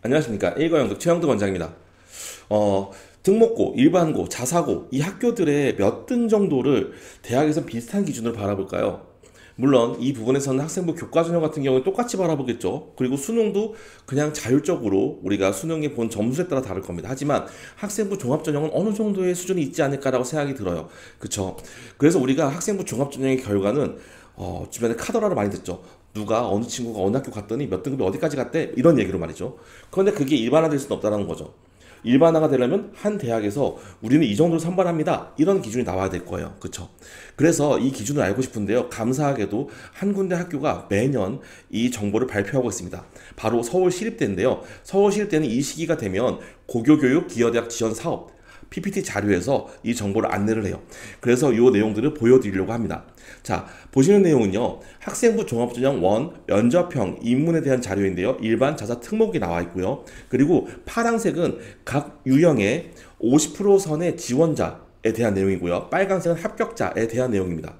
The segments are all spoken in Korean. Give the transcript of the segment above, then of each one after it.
안녕하십니까. 일거영득 최영득 원장입니다. 등록고, 일반고, 자사고 이 학교들의 몇 등 정도를 대학에서 비슷한 기준으로 바라볼까요? 물론 이 부분에서는 학생부 교과전형 같은 경우는 똑같이 바라보겠죠. 그리고 수능도 그냥 자율적으로 우리가 수능에 본 점수에 따라 다를 겁니다. 하지만 학생부 종합전형은 어느 정도의 수준이 있지 않을까라고 생각이 들어요. 그쵸? 그래서 우리가 학생부 종합전형의 결과는 주변에 카더라를 많이 듣죠. 누가 어느 친구가 어느 학교 갔더니 몇 등급이 어디까지 갔대 이런 얘기로 말이죠. 그런데 그게 일반화될 수는 없다는 거죠. 일반화가 되려면 한 대학에서 우리는 이 정도로 선발합니다, 이런 기준이 나와야 될 거예요. 그쵸? 그래서 이 기준을 알고 싶은데요, 감사하게도 한 군데 학교가 매년 이 정보를 발표하고 있습니다. 바로 서울시립대인데요, 서울시립대는 이 시기가 되면 고교교육 기여대학 지원 사업 PPT 자료에서 이 정보를 안내를 해요. 그래서 이 내용들을 보여드리려고 합니다. 자, 보시는 내용은요, 학생부 종합전형 1 면접형 입문에 대한 자료인데요, 일반 자사 특목이 나와 있고요. 그리고 파란색은 각 유형의 50% 선의 지원자에 대한 내용이고요, 빨간색은 합격자에 대한 내용입니다.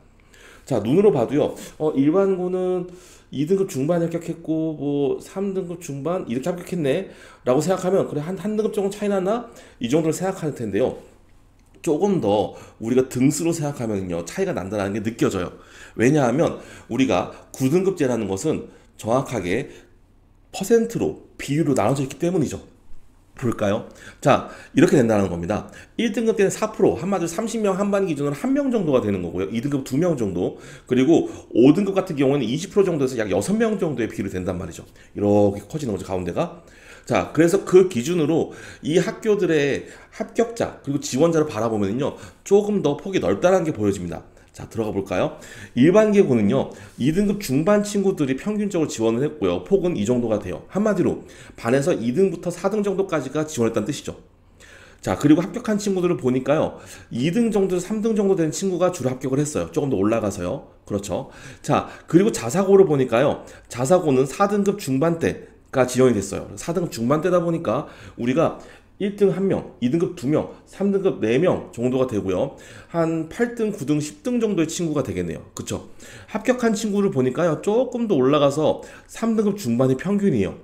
자, 눈으로 봐도요, 일반고는 2등급 중반에 합격했고, 뭐, 3등급 중반? 이렇게 합격했네? 라고 생각하면, 그래, 한 등급 정도 차이 나나? 이 정도를 생각할 텐데요. 조금 더 우리가 등수로 생각하면요, 차이가 난다는 게 느껴져요. 왜냐하면, 우리가 9등급제라는 것은 정확하게 퍼센트로, 비율로 나눠져 있기 때문이죠. 볼까요? 자, 이렇게 된다는 겁니다. 1등급 때는 4%, 한마디로 30명 한반 기준으로 1명 정도가 되는 거고요. 2등급 2명 정도. 그리고 5등급 같은 경우에는 20% 정도에서 약 6명 정도의 비율이 된단 말이죠. 이렇게 커지는 거죠, 가운데가. 자, 그래서 그 기준으로 이 학교들의 합격자, 그리고 지원자를 바라보면요, 조금 더 폭이 넓다는 게 보여집니다. 자, 들어가 볼까요? 일반 계고는요, 2등급 중반 친구들이 평균적으로 지원을 했고요. 폭은 이 정도가 돼요. 한마디로 반에서 2등부터 4등 정도까지가 지원했다는 뜻이죠. 자, 그리고 합격한 친구들을 보니까요, 2등 정도, 3등 정도 되는 친구가 주로 합격을 했어요. 조금 더 올라가서요. 그렇죠. 자, 그리고 자사고를 보니까요, 자사고는 4등급 중반대가 지원이 됐어요. 4등급 중반대다 보니까 우리가 1등 1명, 2등급 2명, 3등급 4명 정도가 되고요. 한 8등, 9등, 10등 정도의 친구가 되겠네요. 그쵸? 합격한 친구를 보니까요, 조금 더 올라가서 3등급 중반이 평균이에요.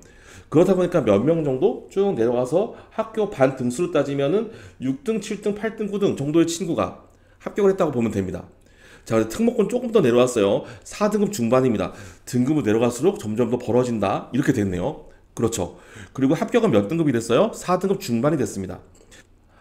그러다 보니까 몇 명 정도 쭉 내려가서 학교 반 등수를 따지면은 6등, 7등, 8등, 9등 정도의 친구가 합격을 했다고 보면 됩니다. 자, 근데 특목고는 조금 더 내려왔어요. 4등급 중반입니다. 등급을 내려갈수록 점점 더 벌어진다, 이렇게 됐네요. 그렇죠. 그리고 합격은 몇 등급이 됐어요? 4등급 중반이 됐습니다.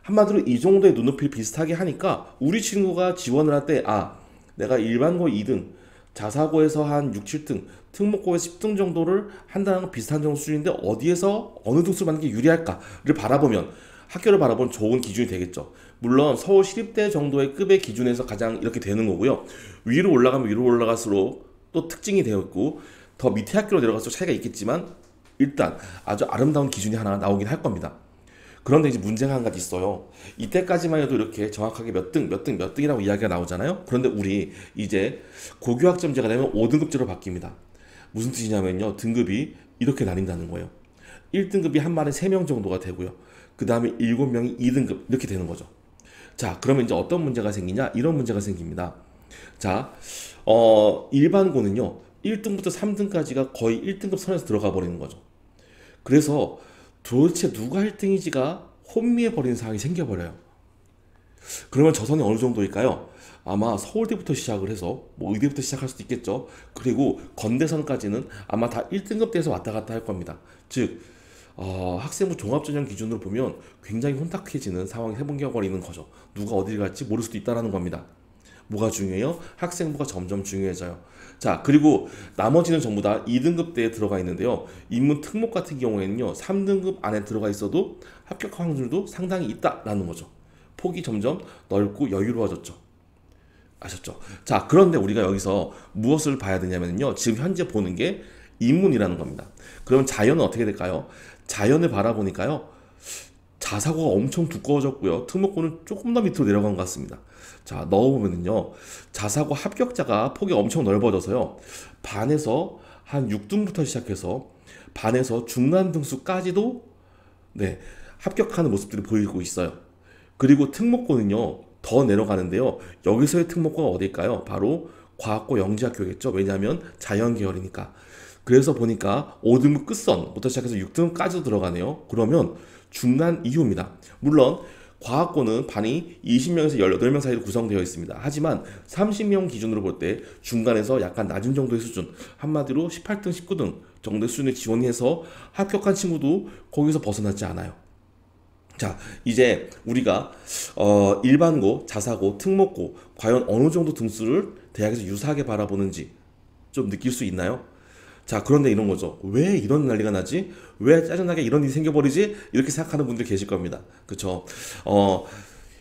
한마디로 이 정도의 눈높이를 비슷하게 하니까 우리 친구가 지원을 할 때, 아, 내가 일반고 2등, 자사고에서 한 6, 7등, 특목고에서 10등 정도를 한다는 건 비슷한 정도 수준인데 어디에서 어느 등수를 받는 게 유리할까를 바라보면, 학교를 바라보는 좋은 기준이 되겠죠. 물론 서울시립대 정도의 급의 기준에서 가장 이렇게 되는 거고요. 위로 올라가면 위로 올라갈수록 또 특징이 되어 있고, 더 밑에 학교로 내려갈수록 차이가 있겠지만 일단 아주 아름다운 기준이 하나 나오긴 할 겁니다. 그런데 이제 문제가 한 가지 있어요. 이때까지만 해도 이렇게 정확하게 몇 등, 몇 등, 몇 등이라고 이야기가 나오잖아요. 그런데 우리 이제 고교학점제가 되면 5등급제로 바뀝니다. 무슨 뜻이냐면요, 등급이 이렇게 나뉜다는 거예요. 1등급이 한 반에 3명 정도가 되고요. 그 다음에 7명이 2등급 이렇게 되는 거죠. 자, 그러면 이제 어떤 문제가 생기냐? 이런 문제가 생깁니다. 자, 일반고는요, 1등부터 3등까지가 거의 1등급 선에서 들어가 버리는 거죠. 그래서 도대체 누가 1등이지가 혼미해 버리는 상황이 생겨버려요. 그러면 저 선이 어느 정도일까요? 아마 서울대부터 시작을 해서 뭐 의대부터 시작할 수도 있겠죠. 그리고 건대선까지는 아마 다 1등급대에서 왔다 갔다 할 겁니다. 즉, 학생부 종합전형 기준으로 보면 굉장히 혼탁해지는 상황이 생겨버리는 거죠. 누가 어디를 갈지 모를 수도 있다는 겁니다. 뭐가 중요해요? 학생부가 점점 중요해져요. 자, 그리고 나머지는 전부 다 2등급대에 들어가 있는데요, 인문 특목 같은 경우에는요, 3등급 안에 들어가 있어도 합격 확률도 상당히 있다라는 거죠. 폭이 점점 넓고 여유로워졌죠. 아셨죠? 자, 그런데 우리가 여기서 무엇을 봐야 되냐면요, 지금 현재 보는 게 인문이라는 겁니다. 그럼 자연은 어떻게 될까요? 자연을 바라보니까요, 자사고가 엄청 두꺼워졌고요, 특목고는 조금 더 밑으로 내려간 것 같습니다. 자, 넣어보면요, 자사고 합격자가 폭이 엄청 넓어져서요, 반에서 한 6등부터 시작해서 반에서 중간 등수까지도, 네, 합격하는 모습들이 보이고 있어요. 그리고 특목고는요, 더 내려가는데요, 여기서의 특목고가 어딜까요? 바로 과학고 영재학교겠죠. 왜냐하면 자연 계열이니까. 그래서 보니까 5등급 끝선부터 시작해서 6등급까지도 들어가네요. 그러면 중간 이후입니다. 물론 과학고는 반이 20명에서 18명 사이로 구성되어 있습니다. 하지만 30명 기준으로 볼 때 중간에서 약간 낮은 정도의 수준, 한마디로 18등, 19등 정도의 수준에 지원해서 합격한 친구도 거기서 벗어나지 않아요. 자, 이제 우리가 일반고, 자사고, 특목고 과연 어느 정도 등수를 대학에서 유사하게 바라보는지 좀 느낄 수 있나요? 자, 그런데 이런 거죠. 왜 이런 난리가 나지? 왜 짜증나게 이런 일이 생겨버리지? 이렇게 생각하는 분들 계실 겁니다. 그쵸?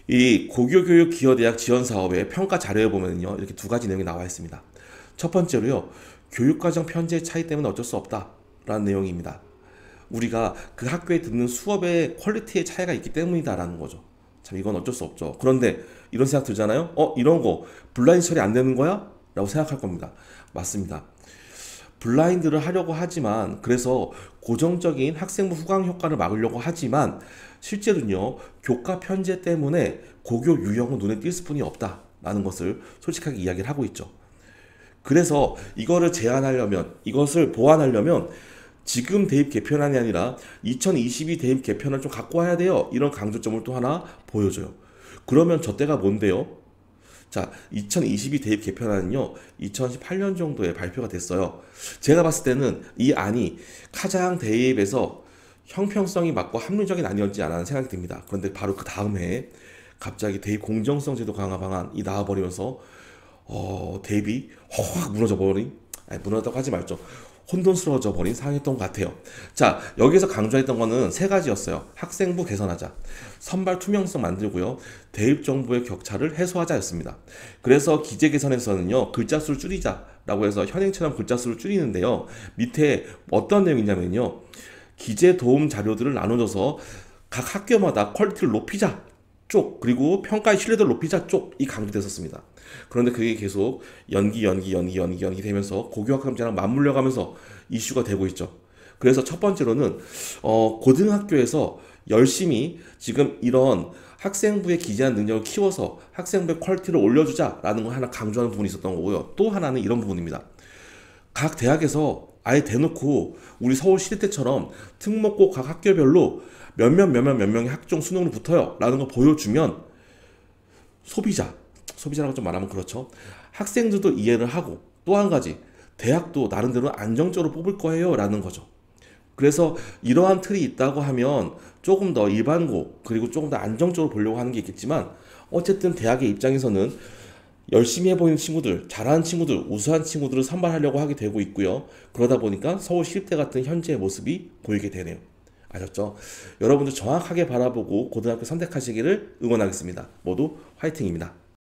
이 고교교육 기여대학 지원 사업의 평가 자료에 보면요, 이렇게 두 가지 내용이 나와 있습니다. 첫 번째로요, 교육과정 편제의 차이 때문에 어쩔 수 없다라는 내용입니다. 우리가 그 학교에 듣는 수업의 퀄리티의 차이가 있기 때문이다라는 거죠. 참 이건 어쩔 수 없죠. 그런데 이런 생각 들잖아요. 이런 거 블라인드 처리 안 되는 거야? 라고 생각할 겁니다. 맞습니다. 블라인드를 하려고 하지만, 그래서 고정적인 학생부 후강 효과를 막으려고 하지만 실제로는요, 교과 편제 때문에 고교 유형은 눈에 띌 수뿐이 없다라는 것을 솔직하게 이야기를 하고 있죠. 그래서 이거를 제한하려면, 이것을 보완하려면 지금 대입 개편안이 아니라 2022 대입 개편을 좀 갖고 와야 돼요. 이런 강조점을 또 하나 보여줘요. 그러면 저 때가 뭔데요? 자, 2022 대입 개편안은요, 2018년 정도에 발표가 됐어요. 제가 봤을 때는 이 안이 가장 대입에서 형평성이 맞고 합리적인 안이었지 않나 생각이 듭니다. 그런데 바로 그 다음 해에 갑자기 대입 공정성 제도 강화 방안이 나와버리면서 대입이 확 무너져 버린, 아니 무너졌다고 하지 말죠. 혼돈스러워져 버린 상황이었던 것 같아요. 자, 여기서 강조했던 거는 세 가지였어요. 학생부 개선하자, 선발 투명성 만들고요, 대입 정보의 격차를 해소하자였습니다. 그래서 기재 개선에서는요, 글자 수를 줄이자라고 해서 현행처럼 글자 수를 줄이는데요, 밑에 어떤 내용이냐면요, 기재 도움 자료들을 나눠줘서 각 학교마다 퀄리티를 높이자 쪽, 그리고 평가의 신뢰도를 높이자 쪽이 강조됐었습니다. 그런데 그게 계속 연기 되면서 고교학점제랑 맞물려 가면서 이슈가 되고 있죠. 그래서 첫 번째로는 고등학교에서 열심히 지금 이런 학생부의 기재한 능력을 키워서 학생부의 퀄리티를 올려주자라는 걸 하나 강조하는 부분이 있었던 거고요. 또 하나는 이런 부분입니다. 각 대학에서 아예 대놓고 우리 서울시대 때처럼 특목고 각 학교별로 몇 명의 학종 수능으로 붙어요 라는 거 보여주면 소비자라고 좀 말하면 그렇죠. 학생들도 이해를 하고, 또 한 가지, 대학도 나름대로 안정적으로 뽑을 거예요 라는 거죠. 그래서 이러한 틀이 있다고 하면 조금 더 일반고, 그리고 조금 더 안정적으로 보려고 하는 게 있겠지만, 어쨌든 대학의 입장에서는 열심히 해보이는 친구들, 잘하는 친구들, 우수한 친구들을 선발하려고 하게 되고 있고요. 그러다 보니까 서울시립대 같은 현재의 모습이 보이게 되네요. 아셨죠? 여러분들 정확하게 바라보고 고등학교 선택하시기를 응원하겠습니다. 모두 화이팅입니다.